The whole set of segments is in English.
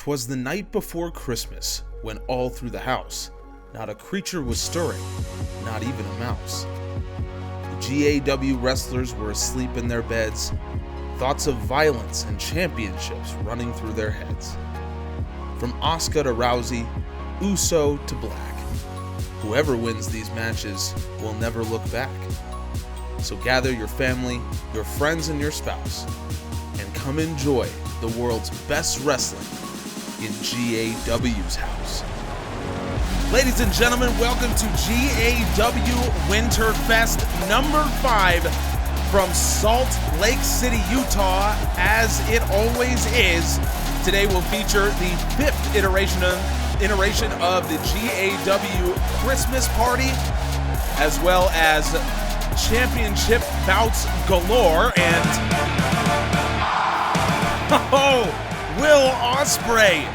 'Twas the night before Christmas, when all through the house, not a creature was stirring, not even a mouse. The GAW wrestlers were asleep in their beds, thoughts of violence and championships running through their heads. From Asuka to Rousey, Uso to Black, whoever wins these matches will never look back. So gather your family, your friends, and your spouse, and come enjoy the world's best wrestling in GAW's house. Ladies and gentlemen, welcome to GAW Winterfest number 5 from Salt Lake City, Utah. As it always is, today will feature the 5th iteration of the GAW Christmas Party, as well as championship bouts galore, and Will Ospreay.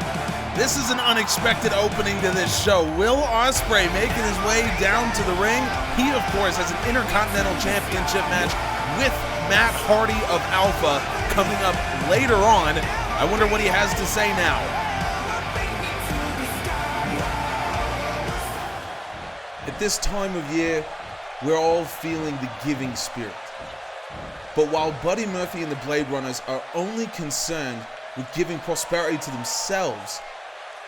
This is an unexpected opening to this show. Will Ospreay making his way down to the ring. He, of course, has an Intercontinental Championship match with Matt Hardy of Alpha coming up later on. I wonder what he has to say now. At this time of year, we're all feeling the giving spirit. But while Buddy Murphy and the Blade Runners are only concerned with giving prosperity to themselves,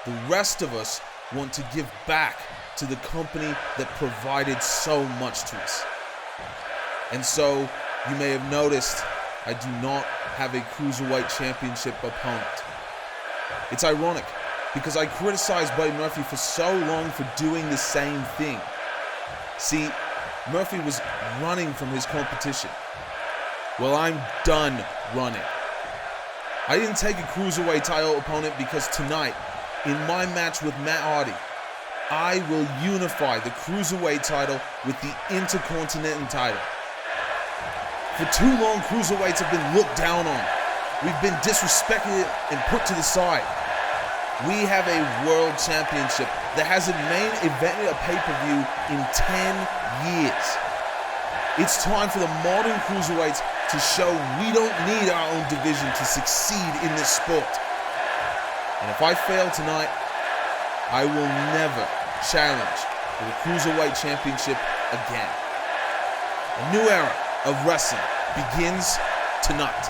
the rest of us want to give back to the company that provided so much to us. And so, you may have noticed, I do not have a Cruiserweight Championship opponent. It's ironic, because I criticized Buddy Murphy for so long for doing the same thing. See, Murphy was running from his competition. Well, I'm done running. I didn't take a Cruiserweight title opponent because tonight, in my match with Matt Hardy, I will unify the Cruiserweight title with the Intercontinental title. For too long, Cruiserweights have been looked down on. We've been disrespected and put to the side. We have a world championship that hasn't main evented a pay-per-view in 10 years. It's time for the modern Cruiserweights to show we don't need our own division to succeed in this sport. And if I fail tonight, I will never challenge for the Cruiserweight Championship again. A new era of wrestling begins tonight.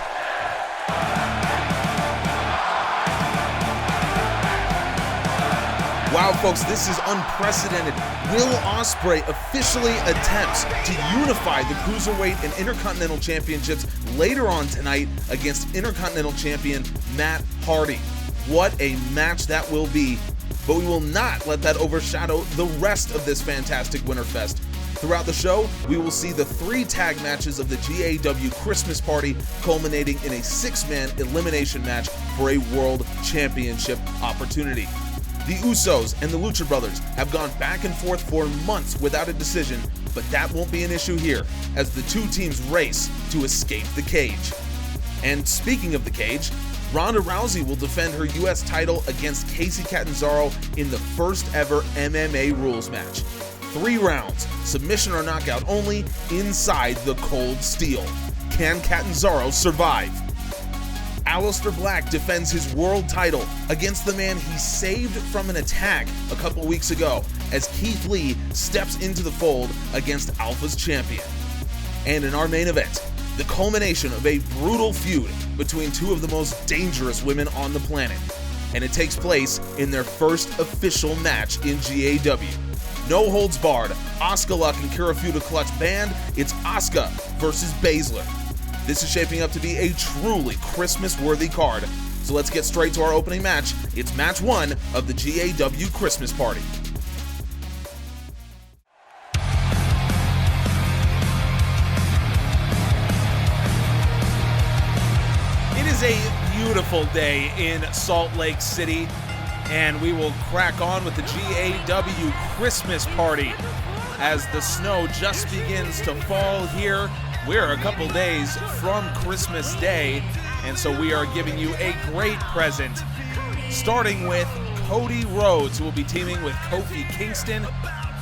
Wow, folks, this is unprecedented. Will Ospreay officially attempts to unify the Cruiserweight and Intercontinental Championships later on tonight against Intercontinental Champion Matt Hardy. What a match that will be, but we will not let that overshadow the rest of this fantastic Winterfest. Throughout the show, we will see the 3 tag matches of the GAW Christmas Party culminating in a 6-man elimination match for a World Championship opportunity. The Usos and the Lucha Brothers have gone back and forth for months without a decision, but that won't be an issue here, as the two teams race to escape the cage. And speaking of the cage, Ronda Rousey will defend her US title against Kacy Catanzaro in the first ever MMA rules match. 3 rounds, submission or knockout only, inside the cold steel. Can Catanzaro survive? Aleister Black defends his world title against the man he saved from an attack a couple weeks ago, as Keith Lee steps into the fold against Alpha's champion. And in our main event, the culmination of a brutal feud between 2 of the most dangerous women on the planet. And it takes place in their first official match in GAW. No holds barred, Asuka Luck and Kirifuda Clutch band, it's Asuka versus Baszler. This is shaping up to be a truly Christmas-worthy card. So let's get straight to our opening match. It's match 1 of the GAW Christmas Party. It is a beautiful day in Salt Lake City, and we will crack on with the GAW Christmas Party as the snow just begins to fall here. We're a couple days from Christmas Day, and so we are giving you a great present, starting with Cody Rhodes, who will be teaming with Kofi Kingston.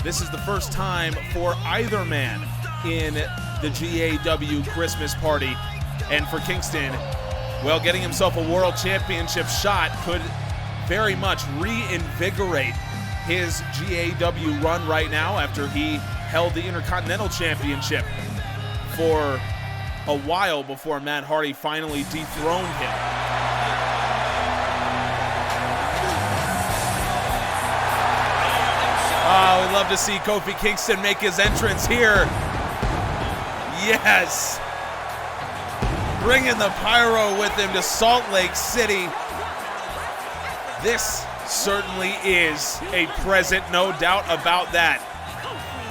This is the first time for either man in the GAW Christmas Party, and for Kingston, well, getting himself a world championship shot could very much reinvigorate his GAW run right now after he held the Intercontinental Championship for a while before Matt Hardy finally dethroned him. Oh, we'd love to see Kofi Kingston make his entrance here. Yes. Bringing the pyro with him to Salt Lake City. This certainly is a present, no doubt about that.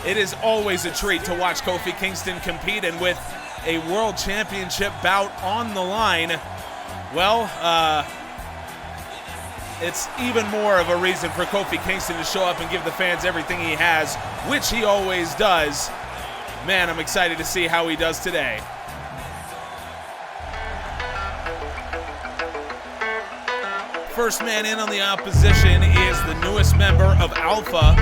It is always a treat to watch Kofi Kingston compete, and with a world championship bout on the line, well, it's even more of a reason for Kofi Kingston to show up and give the fans everything he has, which he always does. Man, I'm excited to see how he does today. First man in on the opposition is the newest member of Alpha,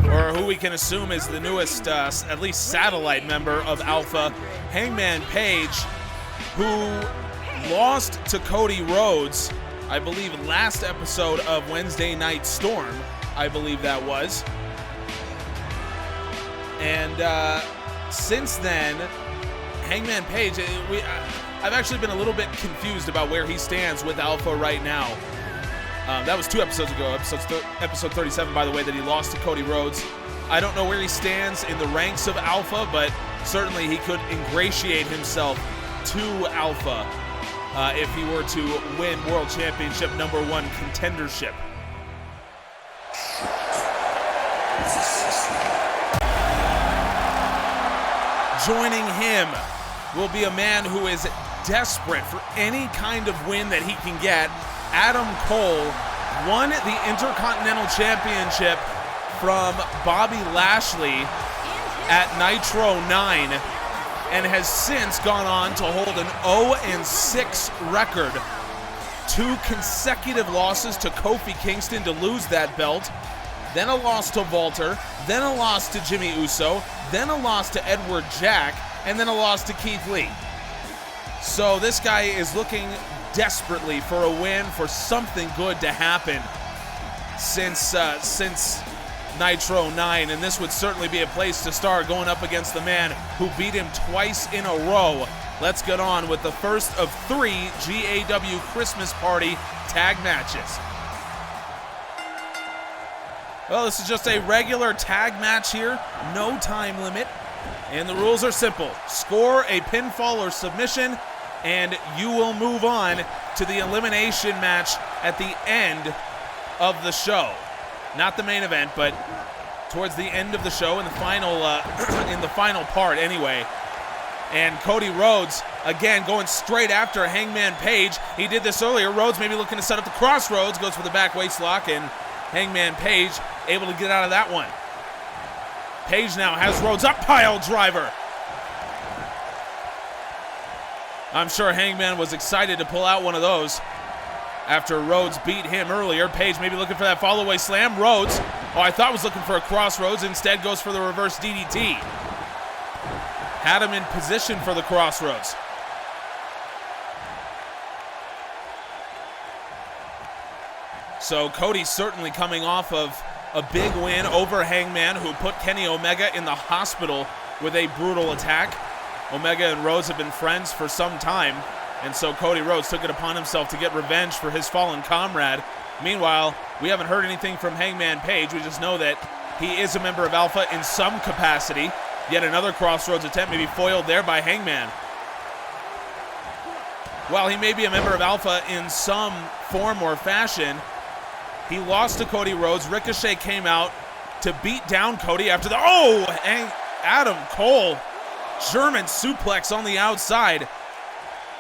or who we can assume is the newest, at least satellite member of Alpha, Hangman Page, who lost to Cody Rhodes, I believe last episode of Wednesday Night Storm, I believe that was. And since then, Hangman Page, I've actually been a little bit confused about where he stands with Alpha right now. That was 2 episodes ago, episode 37, by the way, that he lost to Cody Rhodes. I don't know where he stands in the ranks of Alpha, but certainly he could ingratiate himself to Alpha if he were to win World Championship #1 contendership. Joining him will be a man who is desperate for any kind of win that he can get. Adam Cole won the Intercontinental Championship from Bobby Lashley at Nitro 9 and has since gone on to hold an 0-6 record. 2 consecutive losses to Kofi Kingston to lose that belt, then a loss to Walter, then a loss to Jimmy Uso, then a loss to Edward Jack, and then a loss to Keith Lee. So this guy is looking desperately for a win, for something good to happen since Nitro 9, and this would certainly be a place to start, going up against the man who beat him twice in a row. Let's get on with the first of 3 GAW Christmas Party tag matches. Well, this is just a regular tag match here, no time limit, and the rules are simple. Score a pinfall or submission, and you will move on to the elimination match at the end of the show. Not the main event, but towards the end of the show, in the final in the final part anyway. And Cody Rhodes, again, going straight after Hangman Page. He did this earlier. Rhodes maybe looking to set up the crossroads, goes for the back waist lock, and Hangman Page able to get out of that one. Page now has Rhodes up, pile driver. I'm sure Hangman was excited to pull out one of those after Rhodes beat him earlier. Page maybe looking for that follow-away slam. Rhodes, I thought was looking for a crossroads, instead goes for the reverse DDT. Had him in position for the crossroads. So Cody certainly coming off of a big win over Hangman, who put Kenny Omega in the hospital with a brutal attack. Omega and Rhodes have been friends for some time, and so Cody Rhodes took it upon himself to get revenge for his fallen comrade. Meanwhile, we haven't heard anything from Hangman Page. We just know that he is a member of Alpha in some capacity. Yet another crossroads attempt, maybe foiled there by Hangman. While he may be a member of Alpha in some form or fashion, he lost to Cody Rhodes. Ricochet came out to beat down Cody after the, Adam Cole, German suplex on the outside.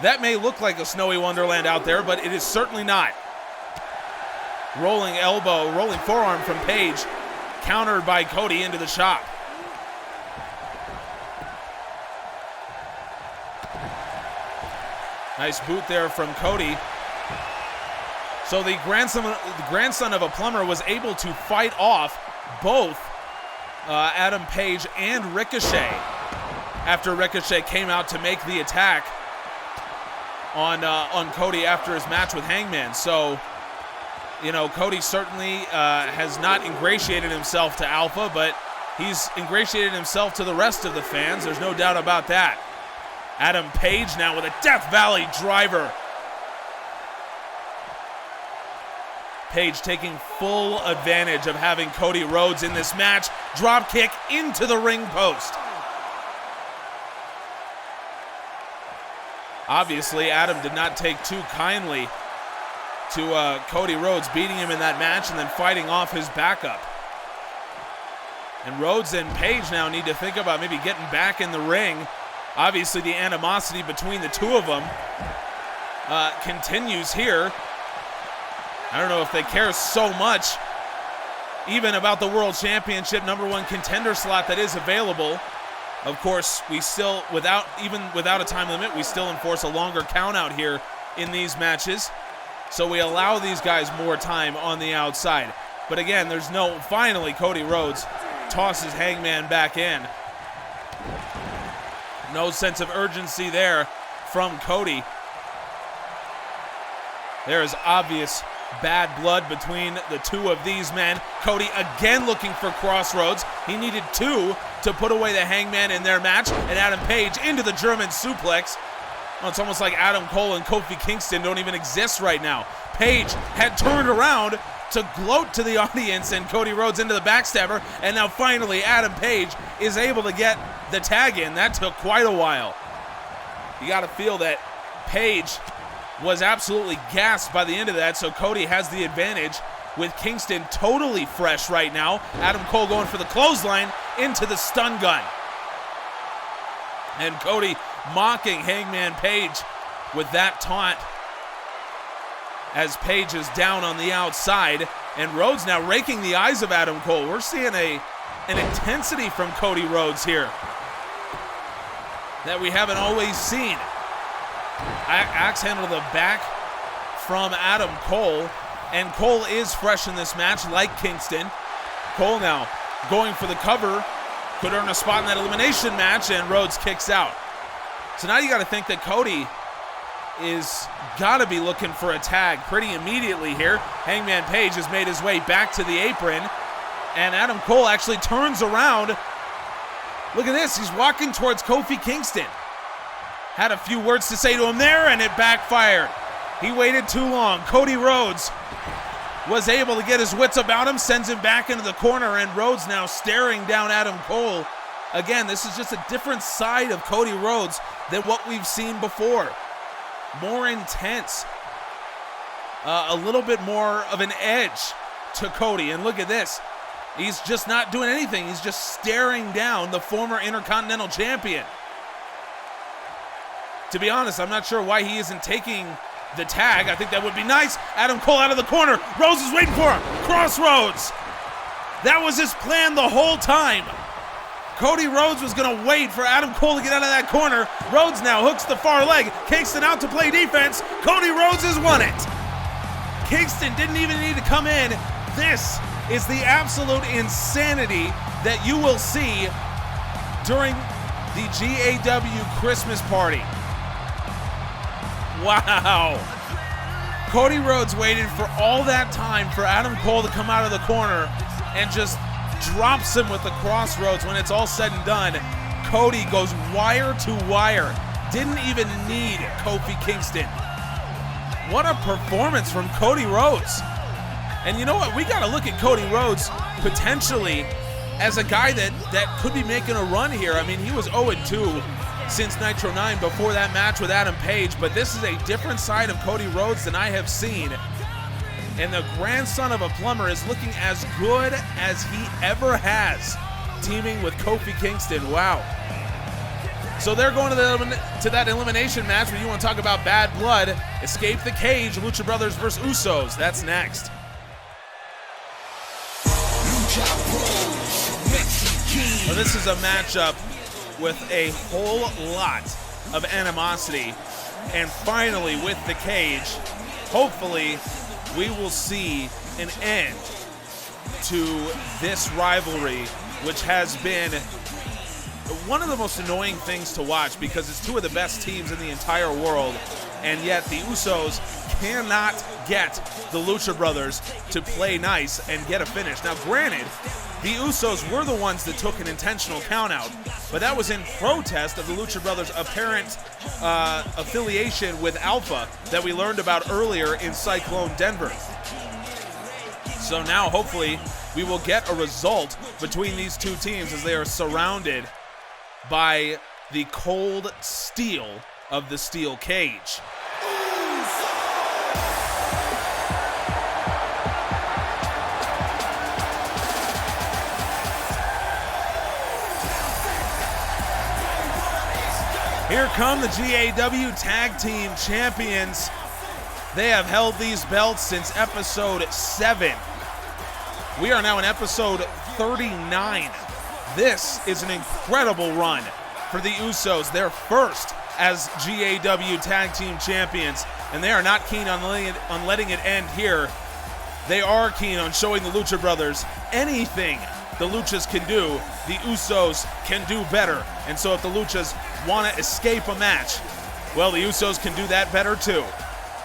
That may look like a snowy wonderland out there, but it is certainly not. Rolling elbow, rolling forearm from Page, countered by Cody into the shop. Nice boot there from Cody. So the grandson of a plumber was able to fight off both Adam Page and Ricochet after Ricochet came out to make the attack on Cody after his match with Hangman. So You know, Cody certainly has not ingratiated himself to Alpha, but he's ingratiated himself to the rest of the fans. There's no doubt about that. Adam Page now with a Death Valley driver. Page taking full advantage of having Cody Rhodes in this match. Drop kick into the ring post. Obviously, Adam did not take too kindly to Cody Rhodes beating him in that match and then fighting off his backup. And Rhodes and Page now need to think about maybe getting back in the ring. Obviously, the animosity between the two of them continues here. I don't know if they care so much even about the World Championship #1 contender slot that is available. Of course, we still, without a time limit, we still enforce a longer count out here in these matches. So we allow these guys more time on the outside. But again, finally Cody Rhodes tosses Hangman back in. No sense of urgency there from Cody. There is obvious bad blood between the two of these men. Cody again looking for crossroads. He needed 2 to put away the Hangman in their match, and Adam Page into the German suplex. Well, it's almost like Adam Cole and Kofi Kingston don't even exist right now. Page had turned around to gloat to the audience, and Cody Rhodes into the backstabber, and now finally Adam Page is able to get the tag in. That took quite a while. You got to feel that Page was absolutely gassed by the end of that, so Cody has the advantage with Kingston totally fresh right now. Adam Cole going for the clothesline into the stun gun. And Cody mocking Hangman Page with that taunt as Page is down on the outside. And Rhodes now raking the eyes of Adam Cole. We're seeing an intensity from Cody Rhodes here that we haven't always seen. Axe handle to the back from Adam Cole, and Cole is fresh in this match like Kingston. Cole now going for the cover, could earn a spot in that elimination match, and Rhodes kicks out. So now you got to think that Cody is got to be looking for a tag pretty immediately here. Hangman Page has made his way back to the apron, and Adam Cole actually turns around. Look at this, he's walking towards Kofi Kingston. Had a few words to say to him there, and it backfired. He waited too long. Cody Rhodes was able to get his wits about him, sends him back into the corner, and Rhodes now staring down Adam Cole. Again, this is just a different side of Cody Rhodes than what we've seen before. More intense. A little bit more of an edge to Cody. And look at this. He's just not doing anything. He's just staring down the former Intercontinental Champion. To be honest, I'm not sure why he isn't taking the tag. I think that would be nice. Adam Cole out of the corner. Rhodes is waiting for him. Crossroads. That was his plan the whole time. Cody Rhodes was going to wait for Adam Cole to get out of that corner. Rhodes now hooks the far leg. Kingston out to play defense. Cody Rhodes has won it. Kingston didn't even need to come in. This is the absolute insanity that you will see during the GAW Christmas Party. Wow. Cody Rhodes waited for all that time for Adam Cole to come out of the corner and just drops him with the crossroads. When it's all said and done, Cody goes wire to wire. Didn't even need Kofi Kingston. What a performance from Cody Rhodes. And you know what? We got to look at Cody Rhodes potentially as a guy that could be making a run here. I mean, he was 0-2 since Nitro 9 before that match with Adam Page, but this is a different side of Cody Rhodes than I have seen. And the grandson of a plumber is looking as good as he ever has, teaming with Kofi Kingston. Wow. So they're going to that elimination match where you want to talk about bad blood. Escape the Cage, Lucha Brothers versus Usos. That's next. Well, this is a matchup with a whole lot of animosity. And finally, with the cage, hopefully we will see an end to this rivalry, which has been one of the most annoying things to watch because it's two of the best teams in the entire world, and yet the Usos cannot get the Lucha Brothers to play nice and get a finish. Now, granted, the Usos were the ones that took an intentional countout, but that was in protest of the Lucha Brothers' apparent affiliation with Alpha that we learned about earlier in Cyclone Denver. So now, hopefully, we will get a result between these two teams as they are surrounded by the cold steel of the steel cage. Here come the GAW Tag Team Champions. They have held these belts since episode 7. We are now in episode 39. This is an incredible run for the Usos, their first as GAW Tag Team Champions, and they are not keen on letting it end here. They are keen on showing the Lucha Brothers anything the Luchas can do, the Usos can do better. And so if the Luchas want to escape a match, well, the Usos can do that better too.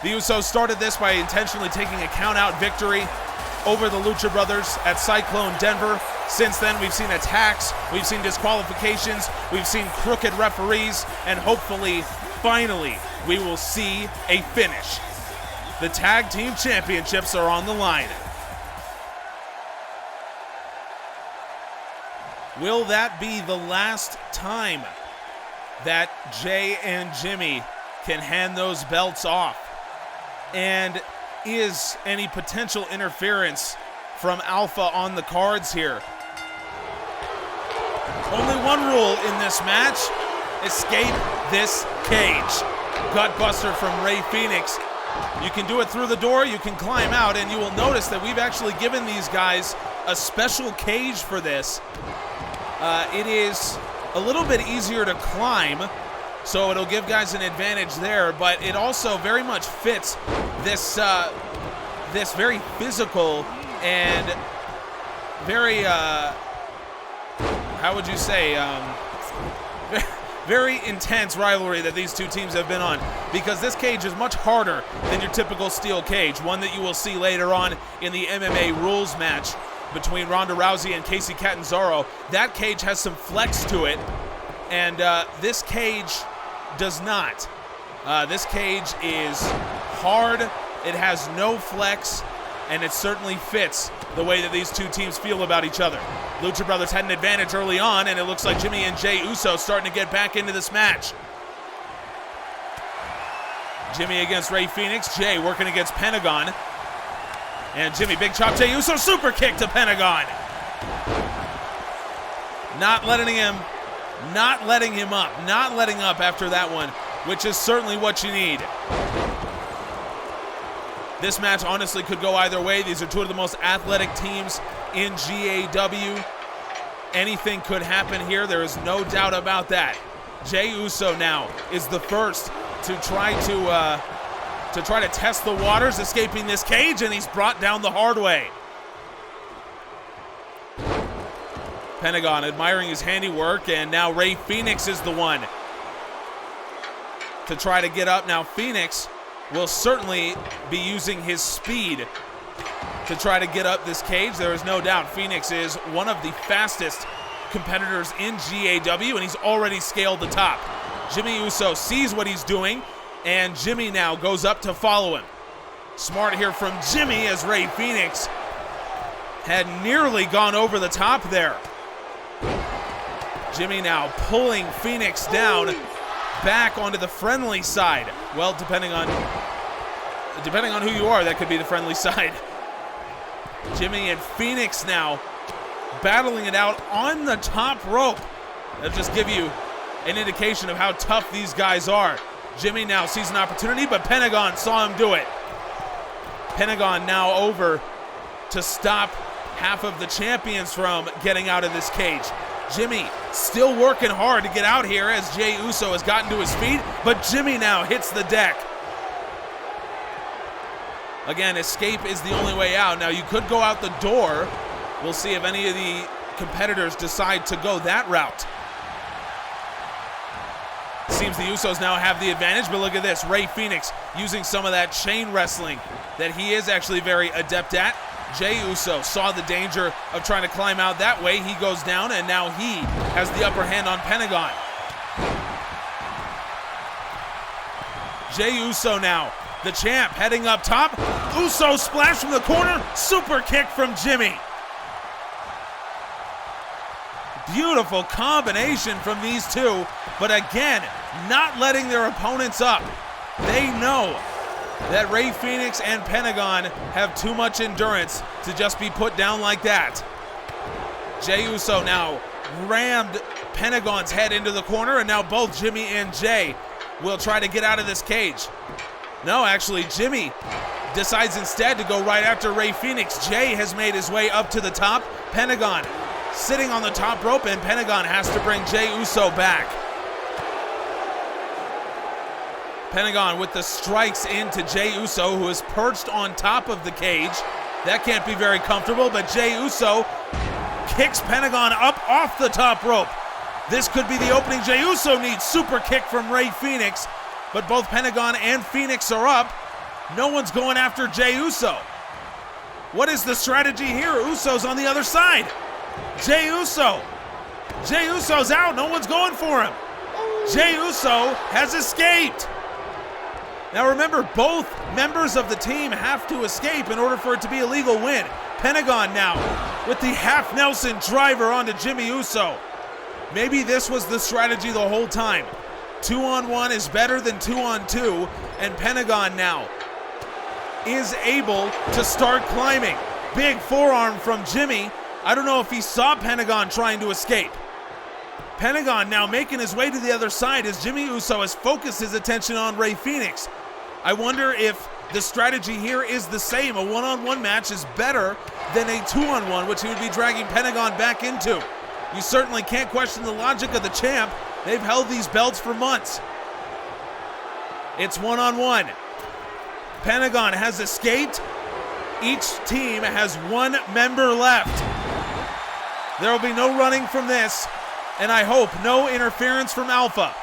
The Usos started this by intentionally taking a count-out victory over the Lucha Brothers at Cyclone Denver. Since then, we've seen attacks, we've seen disqualifications, we've seen crooked referees, and hopefully, finally, we will see a finish. The Tag Team Championships are on the line. Will that be the last time that Jay and Jimmy can hand those belts off? And is any potential interference from Alpha on the cards here? Only one rule in this match: escape this cage. Gutbuster from Rey Fenix. You can do it through the door, you can climb out, and you will notice that we've actually given these guys a special cage for this. It is a little bit easier to climb, so it'll give guys an advantage there, but it also very much fits this this very physical and very how would you say, very intense rivalry that these two teams have been on, because this cage is much harder than your typical steel cage, one that you will see later on in the MMA rules match between Ronda Rousey and Kacy Catanzaro. That cage has some flex to it, and this cage does not. This cage is hard, it has no flex, and it certainly fits the way that these two teams feel about each other. Lucha Brothers had an advantage early on, and it looks like Jimmy and Jay Uso starting to get back into this match. Jimmy against Rey Fenix, Jay working against Pentagon. And Jimmy, big chop, Jay Uso, super kick to Pentagon. Not letting him up after that one, which is certainly what you need. This match honestly could go either way. These are two of the most athletic teams in GAW. Anything could happen here. There is no doubt about that. Jay Uso now is the first to try to test the waters, escaping this cage, and he's brought down the hard way. Pentagon admiring his handiwork, and now Rey Fenix is the one to try to get up. Now Fenix will certainly be using his speed to try to get up this cage. There is no doubt Fenix is one of the fastest competitors in GAW, and he's already scaled the top. Jimmy Uso sees what he's doing, and Jimmy now goes up to follow him. Smart here from Jimmy, as Rey Fenix had nearly gone over the top there. Jimmy now pulling Fenix down back onto the friendly side. Well, depending on who you are, that could be the friendly side. Jimmy and Fenix now battling it out on the top rope. That'll just give you an indication of how tough these guys are. Jimmy now sees an opportunity, but Pentagon saw him do it. Pentagon now over to stop half of the champions from getting out of this cage. Jimmy still working hard to get out here as Jay Uso has gotten to his feet, but Jimmy now hits the deck. Again, escape is the only way out. Now you could go out the door. We'll see if any of the competitors decide to go that route. seems the Usos now have the advantage, but look at this. Rey Fenix using some of that chain wrestling that he is actually very adept at. Jey Uso saw the danger of trying to climb out that way. He goes down, and now he has the upper hand on Pentagon. Jey Uso now, the champ, heading up top. Uso splash from the corner. Super kick from Jimmy. Beautiful combination from these two, but again, not letting their opponents up. They know that Rey Fenix and Pentagon have too much endurance to just be put down like that. Jey Uso now rammed Pentagon's head into the corner, and now both Jimmy and Jey will try to get out of this cage. No, actually, Jimmy decides instead to go right after Rey Fenix. Jey has made his way up to the top. Pentagon sitting on the top rope, and Pentagon has to bring Jey Uso back. Pentagon with the strikes into Jey Uso, who is perched on top of the cage. That can't be very comfortable, but Jey Uso kicks Pentagon up off the top rope. This could be the opening Jey Uso needs. Super kick from Rey Fenix, but both Pentagon and Fenix are up. No one's going after Jey Uso. What is the strategy here? Uso's on the other side. Jey Uso. Jey Uso's out. No one's going for him. Jey Uso has escaped. Now remember, both members of the team have to escape in order for it to be a legal win. Pentagon now with the half Nelson driver onto Jimmy Uso. Maybe this was the strategy the whole time. 2-on-1 is better than 2-on-2, and Pentagon now is able to start climbing. Big forearm from Jimmy. I don't know if he saw Pentagon trying to escape. Pentagon now making his way to the other side as Jimmy Uso has focused his attention on Rey Fenix. I wonder if the strategy here is the same. A 1-on-1 match is better than a 2-on-1, which he would be dragging Pentagon back into. You certainly can't question the logic of the champ. They've held these belts for months. It's 1-on-1. Pentagon has escaped. Each team has one member left. There will be no running from this, and I hope no interference from Alpha.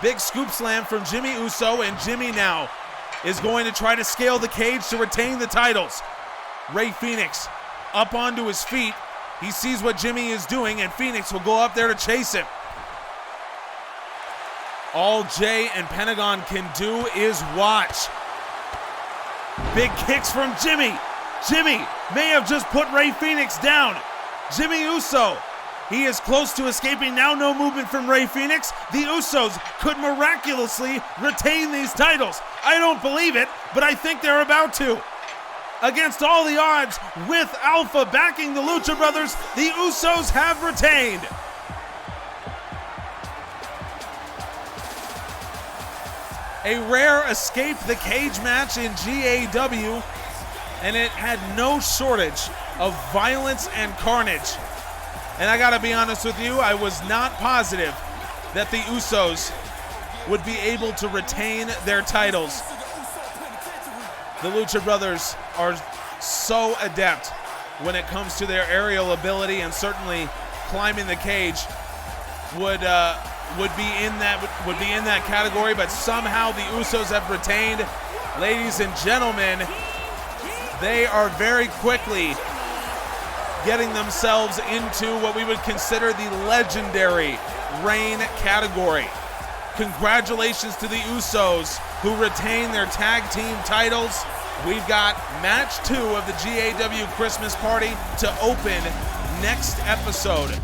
Big scoop slam from Jimmy Uso, and Jimmy now is going to try to scale the cage to retain the titles. Rey Fenix up onto his feet. He sees what Jimmy is doing, and Fenix will go up there to chase him. All Jey and Pentagon can do is watch. Big kicks from Jimmy. Jimmy may have just put Rey Fenix down. Jimmy Uso, he is close to escaping. Now no movement from Rey Fenix. The Usos could miraculously retain these titles. I don't believe it, but I think they're about to. Against all the odds, with Alpha backing the Lucha Brothers, the Usos have retained. A rare escape the cage match in GAW, and it had no shortage of violence and carnage. And I gotta be honest with you, I was not positive that the Usos would be able to retain their titles. The Lucha Brothers are so adept when it comes to their aerial ability, and certainly climbing the cage would be in that category, but somehow the Usos have retained. Ladies and gentlemen, they are very quickly getting themselves into what we would consider the legendary reign category. Congratulations to the Usos, who retain their tag team titles. We've got match 2 of the GAW Christmas Party to open next episode.